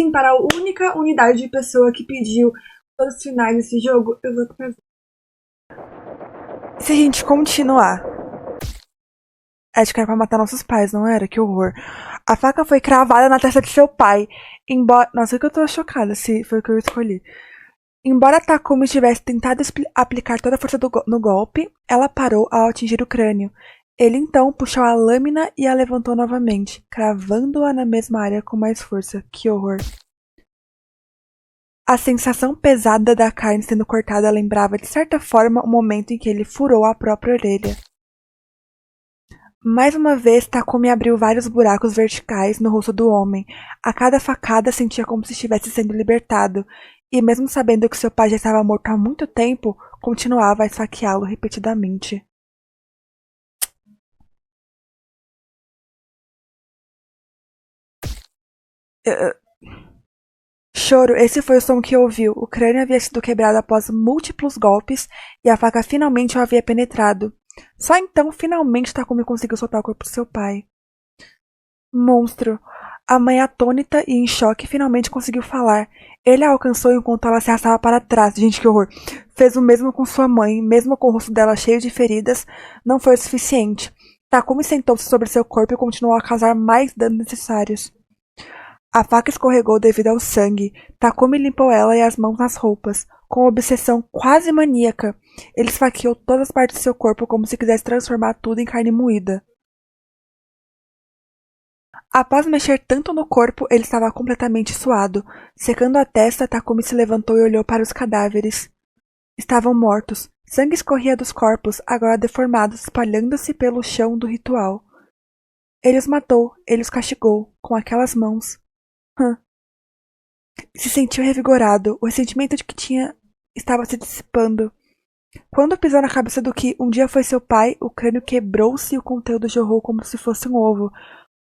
Sim, para a única unidade de pessoa que pediu todos os finais desse jogo, eu vou trazer. E se a gente continuar? Acho que era pra matar nossos pais, não era? Que horror. A faca foi cravada na testa de seu pai. Embora. Nossa, que eu tô chocada se foi o que eu escolhi. Embora Takumi tivesse tentado aplicar toda a força no golpe, ela parou ao atingir o crânio. Ele então puxou a lâmina e a levantou novamente, cravando-a na mesma área com mais força. Que horror. A sensação pesada da carne sendo cortada lembrava de certa forma o momento em que ele furou a própria orelha. Mais uma vez, Takumi abriu vários buracos verticais no rosto do homem. A cada facada sentia como se estivesse sendo libertado, e mesmo sabendo que seu pai já estava morto há muito tempo, continuava a esfaqueá-lo repetidamente. Choro, esse foi o som que ouviu. O crânio havia sido quebrado após múltiplos golpes, e a faca finalmente o havia penetrado. Só então, finalmente, Takumi conseguiu soltar o corpo de seu pai. Monstro! A mãe atônita e em choque finalmente conseguiu falar. Ele a alcançou enquanto ela se arrastava para trás. Gente, que horror! Fez o mesmo com sua mãe, mesmo com o rosto dela cheio de feridas, não foi o suficiente. Takumi sentou-se sobre seu corpo e continuou a causar mais danos necessários. A faca escorregou devido ao sangue. Takumi limpou ela e as mãos nas roupas. Com obsessão quase maníaca, ele esfaqueou todas as partes de seu corpo como se quisesse transformar tudo em carne moída. Após mexer tanto no corpo, ele estava completamente suado. Secando a testa, Takumi se levantou e olhou para os cadáveres. Estavam mortos. Sangue escorria dos corpos, agora deformados, espalhando-se pelo chão do ritual. Ele os matou, ele os castigou, com aquelas mãos. Se sentiu revigorado, o ressentimento de que tinha estava se dissipando. Quando pisou na cabeça do que um dia foi seu pai, o crânio quebrou-se e o conteúdo jorrou como se fosse um ovo.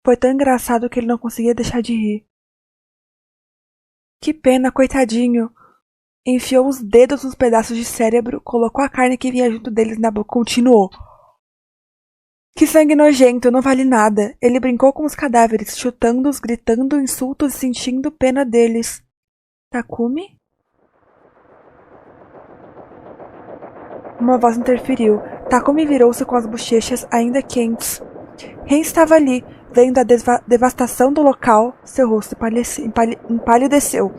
Foi tão engraçado que ele não conseguia deixar de rir. Que pena, coitadinho. Enfiou os dedos nos pedaços de cérebro, colocou a carne que vinha junto deles na boca e continuou. Que sangue nojento, não vale nada. Ele brincou com os cadáveres, chutando-os, gritando insultos e sentindo pena deles. Takumi? Uma voz interferiu. Takumi virou-se com as bochechas ainda quentes. Ren estava ali, vendo a devastação do local. Seu rosto empalideceu.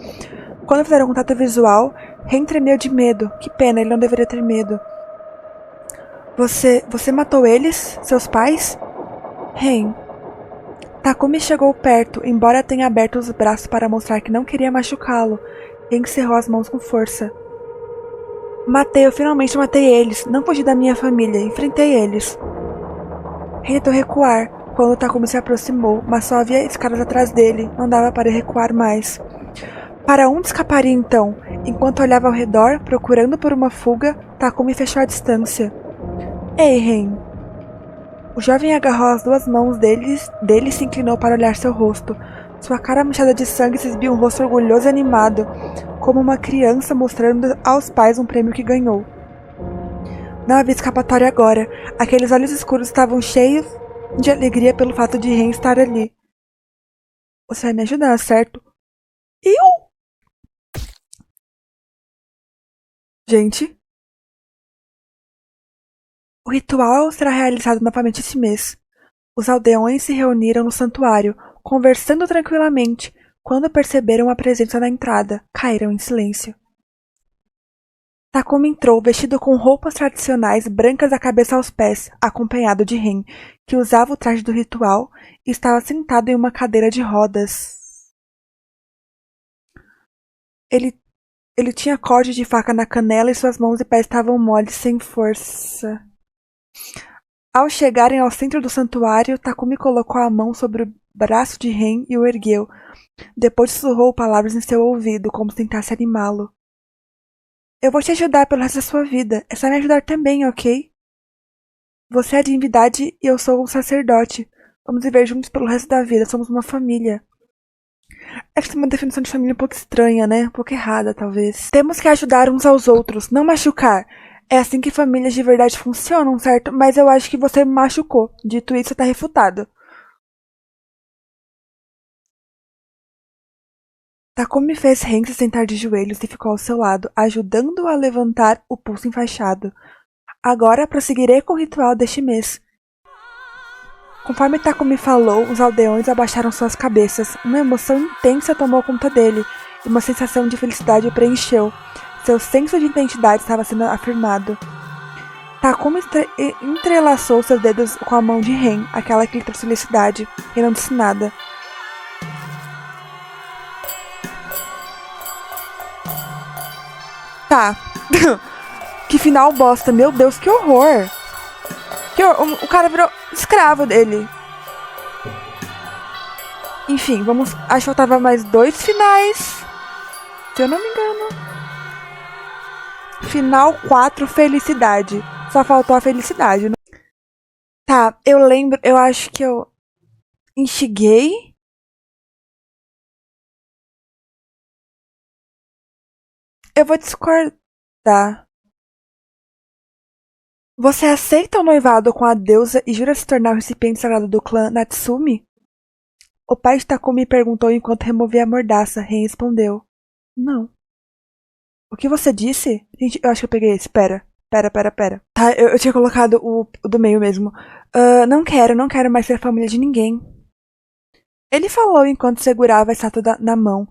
Quando fizeram contato visual, Ren tremeu de medo. Que pena, ele não deveria ter medo. Você matou eles? Seus pais? Ren. Takumi chegou perto, embora tenha aberto os braços para mostrar que não queria machucá-lo. Ren cerrou as mãos com força. Eu finalmente matei eles. Não fugi da minha família, enfrentei eles. Ren tentou recuar quando Takumi se aproximou, mas só havia escadas atrás dele. Não dava para recuar mais. Para onde escaparia então? Enquanto olhava ao redor, procurando por uma fuga, Takumi fechou a distância. Ei, Ren. O jovem agarrou as duas mãos dele e se inclinou para olhar seu rosto. Sua cara manchada de sangue se exibia um rosto orgulhoso e animado, como uma criança mostrando aos pais um prêmio que ganhou. Não havia escapatória agora. Aqueles olhos escuros estavam cheios de alegria pelo fato de Ren estar ali. Você vai me ajudar, certo? Eu? Gente. O ritual será realizado novamente este mês. Os aldeões se reuniram no santuário, conversando tranquilamente. Quando perceberam a presença na entrada, caíram em silêncio. Takumi entrou vestido com roupas tradicionais brancas da cabeça aos pés, acompanhado de Ren, que usava o traje do ritual e estava sentado em uma cadeira de rodas. Ele tinha corte de faca na canela e suas mãos e pés estavam moles, sem força. Ao chegarem ao centro do santuário, Takumi colocou a mão sobre o braço de Ren e o ergueu. Depois sussurrou palavras em seu ouvido, como se tentasse animá-lo. Eu vou te ajudar pelo resto da sua vida. É só me ajudar também, ok? Você é a divindade e eu sou o sacerdote. Vamos viver juntos pelo resto da vida. Somos uma família. Essa é uma definição de família um pouco estranha, né? Um pouco errada, talvez. Temos que ajudar uns aos outros, não machucar. É assim que famílias de verdade funcionam, certo? Mas eu acho que você me machucou. Dito isso, tá refutado. Takumi fez Ren se sentar de joelhos e ficou ao seu lado, ajudando-o a levantar o pulso enfaixado. Agora prosseguirei com o ritual deste mês. Conforme Takumi falou, os aldeões abaixaram suas cabeças. Uma emoção intensa tomou conta dele, e uma sensação de felicidade o preencheu. Seu senso de identidade estava sendo afirmado. Takumi entrelaçou seus dedos com a mão de Ren, aquela que lhe trouxe felicidade, e não disse nada. Tá. Que final bosta. Meu Deus, que horror. O cara virou escravo dele. Enfim, vamos... Acho que faltava mais 2 finais. Se eu não me engano. Final 4, felicidade. Só faltou a felicidade. Tá, eu lembro... Eu acho que eu... Instiguei. Eu vou discordar. Você aceita o noivado com a deusa e jura se tornar o recipiente sagrado do clã Natsumi? O pai de Takumi perguntou enquanto removia a mordaça. Ren respondeu. Não. O que você disse? Gente, eu acho que eu peguei esse. Pera. Tá, eu tinha colocado o do meio mesmo. Não quero mais ser a família de ninguém. Ele falou enquanto segurava a estátua na mão.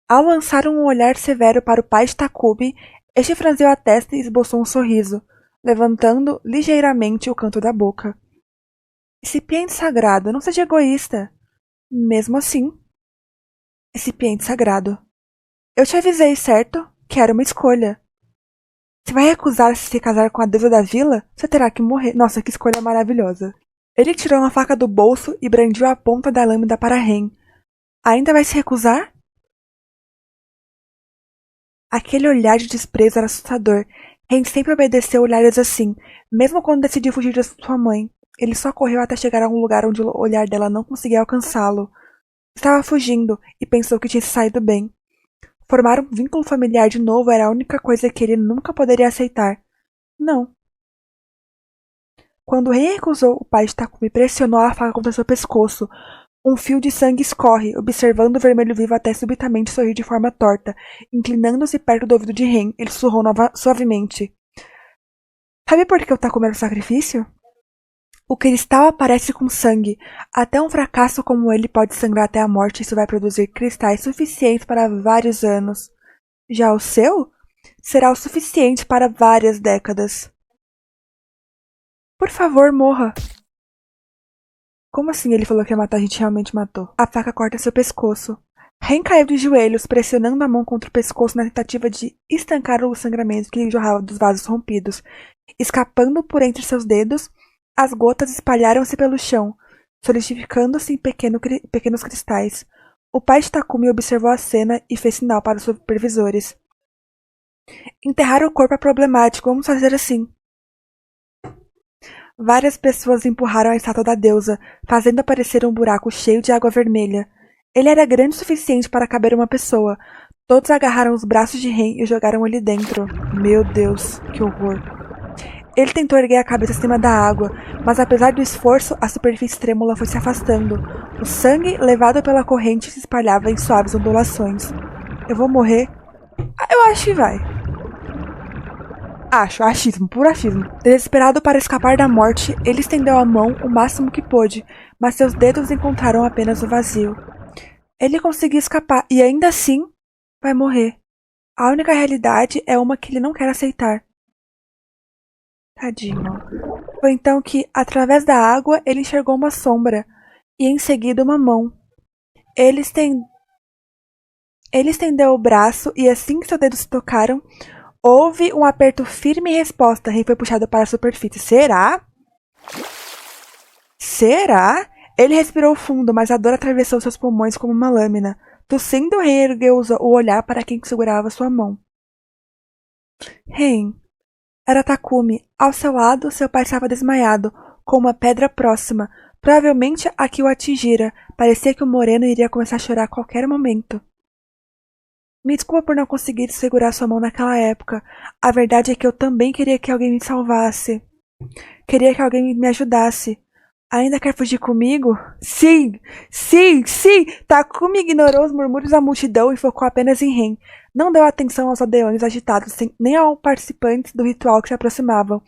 Ao lançar um olhar severo para o pai de Takumi, este franziu a testa e esboçou um sorriso, levantando ligeiramente o canto da boca. Recipiente sagrado, não seja egoísta. Mesmo assim. Recipiente sagrado. Eu te avisei, certo? Que era uma escolha. Se vai recusar-se se casar com a deusa da vila, você terá que morrer. Nossa, que escolha maravilhosa. Ele tirou uma faca do bolso e brandiu a ponta da lâmina para Ren. Ainda vai se recusar? Aquele olhar de desprezo era assustador. Ren sempre obedeceu olhares assim, mesmo quando decidiu fugir de sua mãe. Ele só correu até chegar a um lugar onde o olhar dela não conseguia alcançá-lo. Estava fugindo e pensou que tinha se saído bem. Formar um vínculo familiar de novo era a única coisa que ele nunca poderia aceitar. Não. Quando Ren recusou, o pai de Takumi pressionou a faca contra seu pescoço. Um fio de sangue escorre, observando o vermelho vivo até subitamente sorrir de forma torta. Inclinando-se perto do ouvido de Ren, ele sussurrou suavemente. Sabe por que o Takumi era um sacrifício? O cristal aparece com sangue. Até um fracasso como ele pode sangrar até a morte. Isso vai produzir cristais suficientes para vários anos. Já o seu? Será o suficiente para várias décadas. Por favor, morra. Como assim ele falou que ia matar? A gente realmente matou. A faca corta seu pescoço. Ren caiu de joelhos, pressionando a mão contra o pescoço na tentativa de estancar o sangramento que lhe jorrava dos vasos rompidos. Escapando por entre seus dedos, as gotas espalharam-se pelo chão, solidificando-se em pequenos cristais. O pai de Takumi observou a cena e fez sinal para os supervisores. Enterrar o corpo é problemático, vamos fazer assim. Várias pessoas empurraram a estátua da deusa, fazendo aparecer um buraco cheio de água vermelha. Ele era grande o suficiente para caber uma pessoa. Todos agarraram os braços de Ren e jogaram ele dentro. Meu Deus, que horror. Ele tentou erguer a cabeça acima da água, mas apesar do esforço, a superfície trêmula foi se afastando. O sangue, levado pela corrente, se espalhava em suaves ondulações. Eu vou morrer? Eu acho que vai. Achismo, puro achismo. Desesperado para escapar da morte, ele estendeu a mão o máximo que pôde, mas seus dedos encontraram apenas o vazio. Ele conseguiu escapar e ainda assim vai morrer. A única realidade é uma que ele não quer aceitar. Tadinho. Foi então que, através da água, ele enxergou uma sombra e em seguida uma mão. Ele estendeu o braço e assim que seus dedos se tocaram, houve um aperto firme em resposta. Ren foi puxado para a superfície. Será? Será? Ele respirou fundo, mas a dor atravessou seus pulmões como uma lâmina. Tossindo, Ren ergueu o olhar para quem segurava sua mão. Ren. Era Takumi. Ao seu lado, seu pai estava desmaiado, com uma pedra próxima. Provavelmente a que o atingira. Parecia que o moreno iria começar a chorar a qualquer momento. Me desculpa por não conseguir segurar sua mão naquela época. A verdade é que eu também queria que alguém me salvasse. Queria que alguém me ajudasse. Ainda quer fugir comigo? Sim! Sim! Sim! Takumi ignorou os murmúrios da multidão e focou apenas em Ren. Não deu atenção aos aldeões agitados, nem aos participantes do ritual que se aproximavam,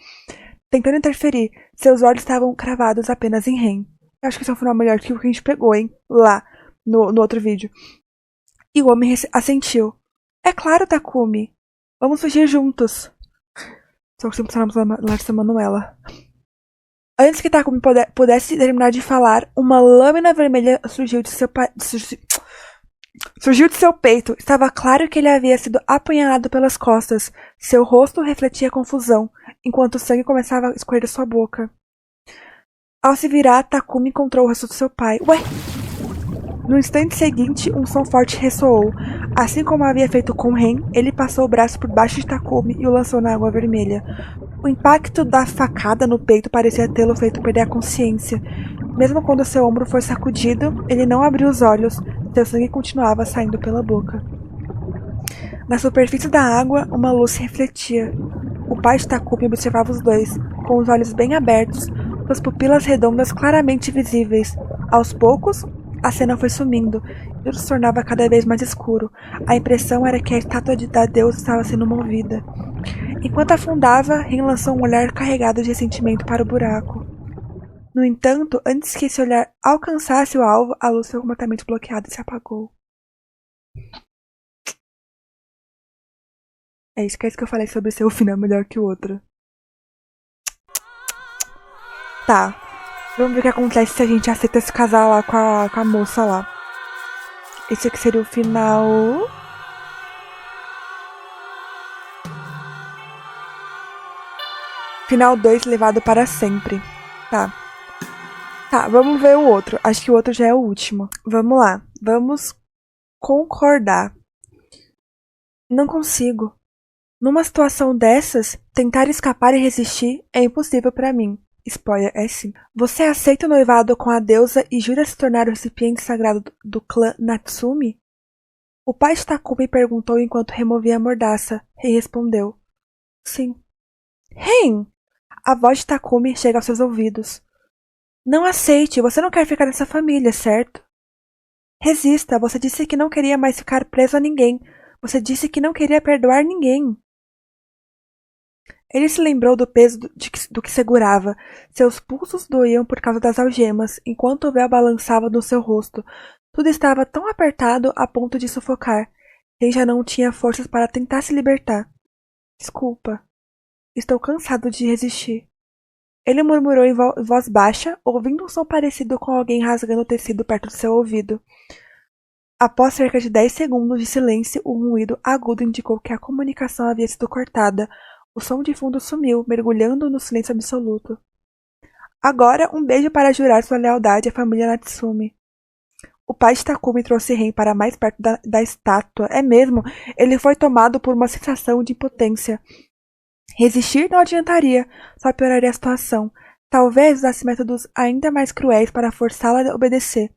tentando interferir. Seus olhos estavam cravados apenas em Ren. Eu acho que esse é um final melhor que o que a gente pegou, hein? Lá, no outro vídeo. E o homem assentiu. É claro, Takumi. Vamos fugir juntos. Só que precisamos Larsa Manuela. Antes que Takumi pudesse terminar de falar, uma lâmina vermelha surgiu de seu peito. Estava claro que ele havia sido apunhalado pelas costas. Seu rosto refletia confusão, enquanto o sangue começava a escorrer da sua boca. Ao se virar, Takumi encontrou o rosto do seu pai. Ué! No instante seguinte, um som forte ressoou. Assim como havia feito com Ren, ele passou o braço por baixo de Takumi e o lançou na água vermelha. O impacto da facada no peito parecia tê-lo feito perder a consciência. Mesmo quando seu ombro foi sacudido, ele não abriu os olhos. Seu sangue continuava saindo pela boca. Na superfície da água, uma luz se refletia. O pai de Takumi observava os dois, com os olhos bem abertos, suas pupilas redondas claramente visíveis. Aos poucos, a cena foi sumindo, e tudo se tornava cada vez mais escuro. A impressão era que a estátua da deusa estava sendo movida. Enquanto afundava, Ren lançou um olhar carregado de ressentimento para o buraco. No entanto, antes que esse olhar alcançasse o alvo, a luz foi completamente bloqueada e se apagou. É isso que eu falei sobre ser o final melhor que o outro. Tá. Vamos ver o que acontece se a gente aceita se casar lá com a moça lá. Esse aqui seria o final. Final 2, levado para sempre. Tá. Tá, vamos ver o outro. Acho que o outro já é o último. Vamos lá. Vamos concordar. Não consigo. Numa situação dessas, tentar escapar e resistir é impossível para mim. Spoiler é sim. Você aceita o noivado com a deusa e jura se tornar o recipiente sagrado do clã Natsumi? O pai de Takumi perguntou enquanto removia a mordaça. Rei respondeu. Sim. Ren! A voz de Takumi chega aos seus ouvidos. Não aceite, você não quer ficar nessa família, certo? Resista, você disse que não queria mais ficar preso a ninguém. Você disse que não queria perdoar ninguém. Ele se lembrou do peso do que segurava. Seus pulsos doíam por causa das algemas, enquanto o véu balançava no seu rosto. Tudo estava tão apertado a ponto de sufocar. Ele já não tinha forças para tentar se libertar. Desculpa. Estou cansado de resistir. Ele murmurou em voz baixa, ouvindo um som parecido com alguém rasgando o tecido perto do seu ouvido. Após cerca de 10 segundos de silêncio, um ruído agudo indicou que a comunicação havia sido cortada. O som de fundo sumiu, mergulhando no silêncio absoluto. Agora, um beijo para jurar sua lealdade à família Natsumi. O pai de Takumi trouxe Ren para mais perto da estátua. É mesmo, ele foi tomado por uma sensação de impotência. Resistir não adiantaria, só pioraria a situação. Talvez usasse métodos ainda mais cruéis para forçá-la a obedecer.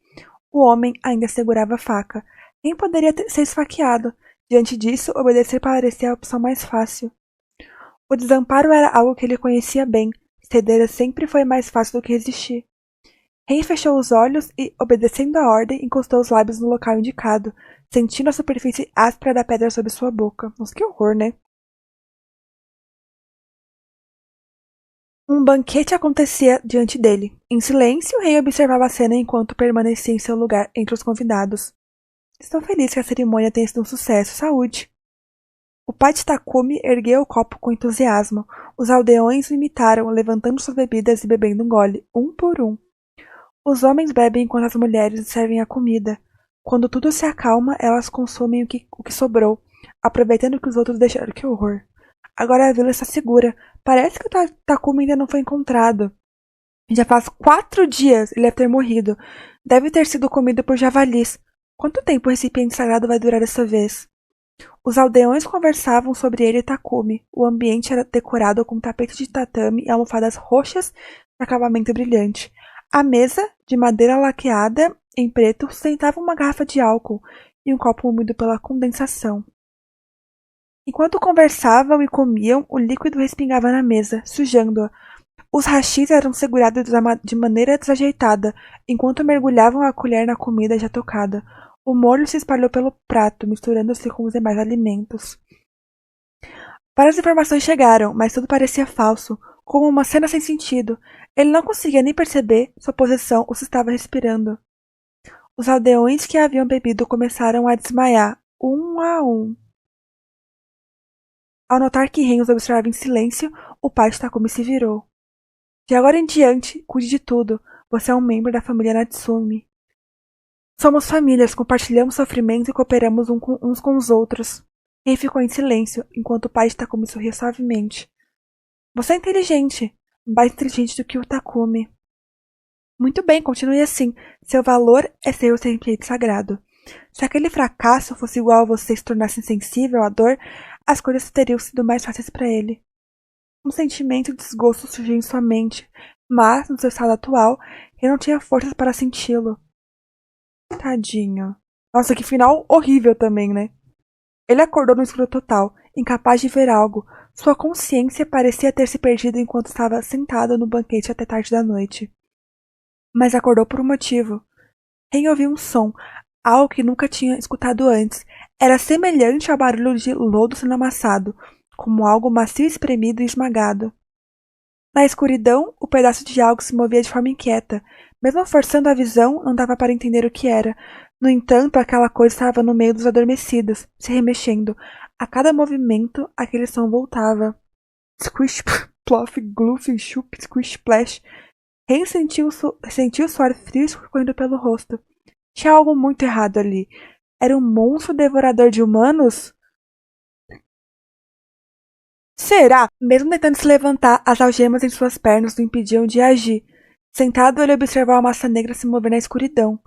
O homem ainda segurava a faca. Nem poderia ser esfaqueado. Diante disso, obedecer parecia a opção mais fácil. O desamparo era algo que ele conhecia bem. Ceder sempre foi mais fácil do que resistir. Ren fechou os olhos e, obedecendo a ordem, encostou os lábios no local indicado, sentindo a superfície áspera da pedra sob sua boca. Nossa, que horror, né? Um banquete acontecia diante dele. Em silêncio, Ren observava a cena enquanto permanecia em seu lugar entre os convidados. Estou feliz que a cerimônia tenha sido um sucesso. Saúde! O pai de Takumi ergueu o copo com entusiasmo. Os aldeões o imitaram, levantando suas bebidas e bebendo um gole, um por um. Os homens bebem enquanto as mulheres servem a comida. Quando tudo se acalma, elas consomem o que sobrou, aproveitando que os outros deixaram. Que horror! Agora a vila está segura. Parece que o Takumi ainda não foi encontrado. Já faz 4 dias ele deve ter morrido. Deve ter sido comido por javalis. Quanto tempo o recipiente sagrado vai durar dessa vez? Os aldeões conversavam sobre ele e Takumi. O ambiente era decorado com tapetes de tatame e almofadas roxas de acabamento brilhante. A mesa, de madeira laqueada em preto, sustentava uma garrafa de álcool e um copo úmido pela condensação. Enquanto conversavam e comiam, o líquido respingava na mesa, sujando-a. Os hashis eram segurados de maneira desajeitada, enquanto mergulhavam a colher na comida já tocada. O molho se espalhou pelo prato, misturando-se com os demais alimentos. Várias informações chegaram, mas tudo parecia falso, como uma cena sem sentido. Ele não conseguia nem perceber sua posição ou se estava respirando. Os aldeões que haviam bebido começaram a desmaiar, um a um. Ao notar que Ren os observava em silêncio, o pai de Takumi se virou. De agora em diante, cuide de tudo. Você é um membro da família Natsumi. Somos famílias, compartilhamos sofrimento e cooperamos uns com os outros. Ren ficou em silêncio, enquanto o pai de Takumi sorria suavemente. Você é inteligente, mais inteligente do que o Takumi. Muito bem, continue assim. Seu valor é ser o serpente sagrado. Se aquele fracasso fosse igual a você se tornasse insensível à dor, as coisas teriam sido mais fáceis para ele. Um sentimento de desgosto surgiu em sua mente, mas, no seu estado atual, ele não tinha forças para senti-lo. Tadinho. Nossa, que final horrível também, né? Ele acordou no escuro total, incapaz de ver algo. Sua consciência parecia ter se perdido enquanto estava sentado no banquete até tarde da noite. Mas acordou por um motivo. Ren ouviu um som, algo que nunca tinha escutado antes. Era semelhante ao barulho de lodo sendo amassado, como algo macio espremido e esmagado. Na escuridão, o pedaço de algo se movia de forma inquieta. Mesmo forçando a visão, não dava para entender o que era. No entanto, aquela coisa estava no meio dos adormecidos, se remexendo. A cada movimento, aquele som voltava. Squish, plof, gloof, chup, squish, splash. Ren sentiu o suor frio escorrendo pelo rosto. Tinha algo muito errado ali. Era um monstro devorador de humanos? Será? Mesmo tentando se levantar, as algemas em suas pernas o impediam de agir. Sentado, ele observou a massa negra se mover na escuridão.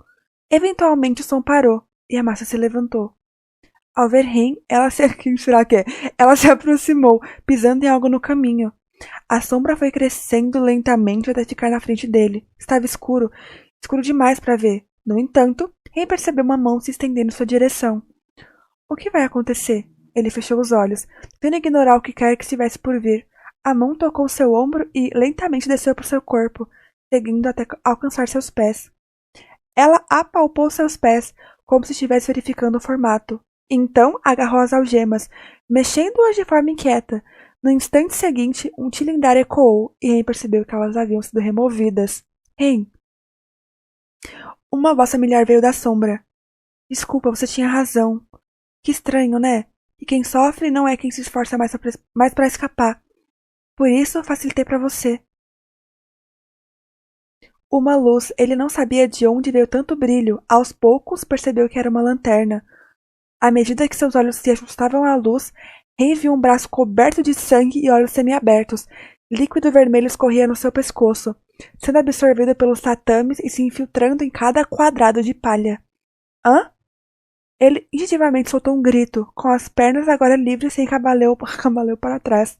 Eventualmente o som parou, e a massa se levantou. Ao ver Ren, ela se aproximou, pisando em algo no caminho. A sombra foi crescendo lentamente até ficar na frente dele. Estava escuro, escuro demais para ver. No entanto, Ren percebeu uma mão se estendendo em sua direção. O que vai acontecer? Ele fechou os olhos, tentando ignorar o que quer que estivesse por vir. A mão tocou seu ombro e lentamente desceu por seu corpo, seguindo até alcançar seus pés. Ela apalpou seus pés, como se estivesse verificando o formato. Então agarrou as algemas, mexendo-as de forma inquieta. No instante seguinte, um tilindar ecoou e Ren percebeu que elas haviam sido removidas. Ren! Uma voz familiar veio da sombra. Desculpa, você tinha razão. Que estranho, né? E quem sofre não é quem se esforça mais para escapar. Por isso, facilitei para você. Uma luz, ele não sabia de onde veio tanto brilho. Aos poucos, percebeu que era uma lanterna. À medida que seus olhos se ajustavam à luz, Ren viu um braço coberto de sangue e olhos semiabertos. Líquido vermelho escorria no seu pescoço, sendo absorvido pelos tatames e se infiltrando em cada quadrado de palha. Hã? Ele instintivamente soltou um grito, com as pernas agora livres sem cambaleou para trás.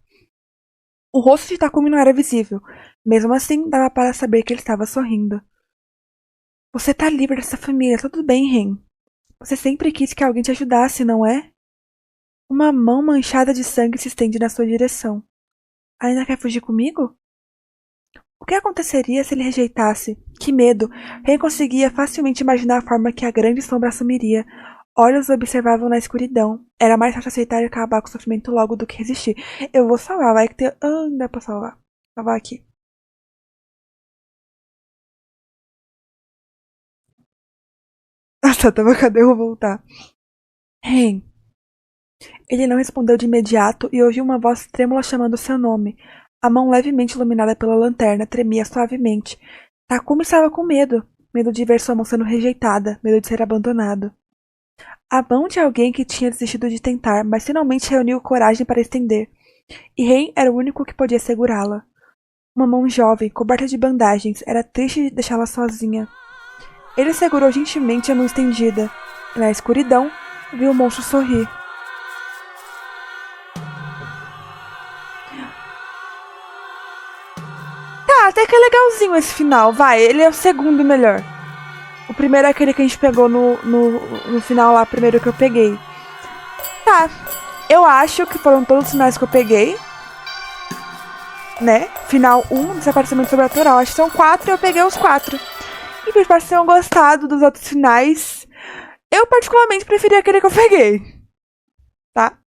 O rosto de Takumi não era visível. Mesmo assim, dava para saber que ele estava sorrindo. Você tá livre dessa família, tudo bem, Ren. Você sempre quis que alguém te ajudasse, não é? Uma mão manchada de sangue se estende na sua direção. Ainda quer fugir comigo? O que aconteceria se ele rejeitasse? Que medo! Ren conseguia facilmente imaginar a forma que a grande sombra assumiria. Olhos o observavam na escuridão. Era mais fácil aceitar e acabar com o sofrimento logo do que resistir. Eu vou salvar, vai que tem... não dá pra salvar. Salvar aqui. Nossa, tava, cadê eu vou voltar? Ren. Ele não respondeu de imediato e ouviu uma voz trêmula chamando seu nome. A mão levemente iluminada pela lanterna tremia suavemente. Takumi estava com medo. Medo de ver sua mão sendo rejeitada. Medo de ser abandonado. A mão de alguém que tinha desistido de tentar, mas finalmente reuniu coragem para estender. E Ren era o único que podia segurá-la. Uma mão jovem, coberta de bandagens, era triste de deixá-la sozinha. Ele segurou gentilmente a mão estendida. E na escuridão, viu o monstro sorrir. Tá, até que é legalzinho esse final, vai. Ele é o segundo melhor. O primeiro é aquele que a gente pegou no final lá, primeiro que eu peguei. Tá, eu acho que foram todos os sinais que eu peguei. né? Final 1, desaparecimento sobrenatural. Acho que são 4 e eu peguei os 4. E espero que tenham gostado dos outros finais. Eu particularmente preferi aquele que eu peguei, tá?